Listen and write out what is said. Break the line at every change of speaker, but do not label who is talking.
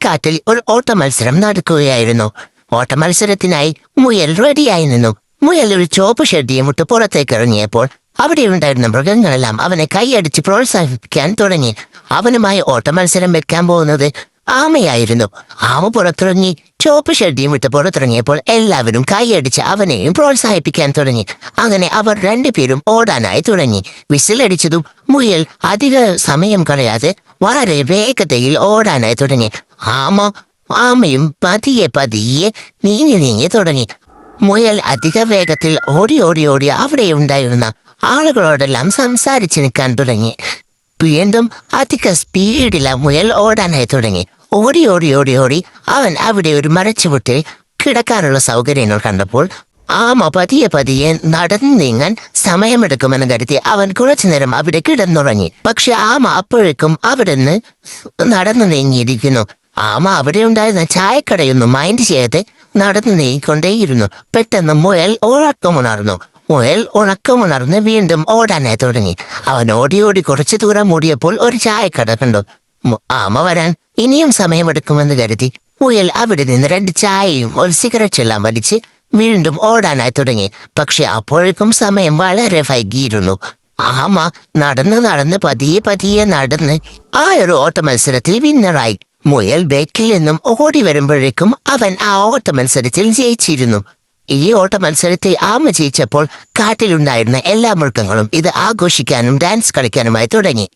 കാട്ടിൽ ഒരു ഓട്ട മത്സരം നടക്കുകയായിരുന്നു. ഓട്ട മത്സരത്തിനായി മുയൽ റെഡിയായി നിന്നു. മുയൽ ഒരു ചുവപ്പ് ഷെഡിയുമിട്ട് പുറത്തേക്ക് ഇറങ്ങിയപ്പോൾ അവിടെയുണ്ടായിരുന്ന മൃഗങ്ങളെല്ലാം അവനെ കൈയടിച്ച് പ്രോത്സാഹിപ്പിക്കാൻ തുടങ്ങി. അവനുമായി ഓട്ട മത്സരം വെക്കാൻ പോകുന്നത് ആമയായിരുന്നു. ആമ പുറത്തിറങ്ങി ചുവപ്പ് ഷെഡിയും ഇട്ട് പുറത്തിറങ്ങിയപ്പോൾ എല്ലാവരും കൈയടിച്ച് അവനെയും പ്രോത്സാഹിപ്പിക്കാൻ തുടങ്ങി. അങ്ങനെ അവർ രണ്ടുപേരും ഓടാനായി തുടങ്ങി. വിസിലടിച്ചതും മുയൽ അധിക സമയം കളയാതെ വളരെ വേഗതയിൽ ഓടാനായി തുടങ്ങി. ആമയും പതിയെ പതിയെ നീങ്ങി തുടങ്ങി. മുയൽ അധിക വേഗത്തിൽ ഓടി ഓടി ഓടി അവിടെയുണ്ടായിരുന്ന ആളുകളോടെല്ലാം സംസാരിച്ച് നിൽക്കാൻ തുടങ്ങി. വീണ്ടും അധിക സ്പീഡില മുയൽ ഓടാനായി തുടങ്ങി. ഓടി ഓടി ഓടി ഓടി അവൻ അവിടെ ഒരു മരച്ചുവട്ടിൽ കിടക്കാനുള്ള സൗകര്യങ്ങൾ കണ്ടപ്പോൾ ആമ പതിയെ പതിയെ നടന്നു നീങ്ങാൻ സമയമെടുക്കുമെന്ന് കരുതി അവൻ കുറച്ചുനേരം അവിടെ കിടന്നുറങ്ങി. പക്ഷെ ആമ അപ്പോഴേക്കും അവിടെ നിന്ന് നടന്നു നീങ്ങിയിരിക്കുന്നു. ആമ അവിടെ ഉണ്ടായിരുന്ന ചായക്കടയൊന്നും മൈൻഡ് ചെയ്യാതെ നടന്നു നീങ്ങിക്കൊണ്ടേയിരുന്നു. പെട്ടെന്ന് മുയൽ ഉണക്കമുണർന്ന് വീണ്ടും ഓടാനായി തുടങ്ങി. അവൻ ഓടി ഓടി കുറച്ചു ദൂരം ഓടിയപ്പോൾ ഒരു ചായക്കട കണ്ടു. ആമ വരാൻ ഇനിയും സമയമെടുക്കുമെന്ന് കരുതി മുയൽ അവിടെ നിന്ന് 2 ചായയും ഒരു സിഗരറ്റെല്ലാം വലിച്ച് വീണ്ടും ഓടാനായി തുടങ്ങി. പക്ഷെ അപ്പോഴേക്കും സമയം വളരെ വൈകിയിരുന്നു. ആമ നടന്ന് പതിയെ പതിയെ നടന്ന് ആ ഒരു ഓട്ട മത്സരത്തിൽ വിന്നറായി. മുയൽ ബേക്കിൽ നിന്നും ഓടി വരുമ്പോഴേക്കും അവൻ ആ ഓട്ട മത്സരത്തിൽ ജയിച്ചിരുന്നു. ഈ ഓട്ട മത്സരത്തിൽ ആമ ജയിച്ചപ്പോൾ കാട്ടിലുണ്ടായിരുന്ന എല്ലാ മൃഗങ്ങളും ഇത് ആഘോഷിക്കാനും ഡാൻസ് കളിക്കാനുമായി തുടങ്ങി.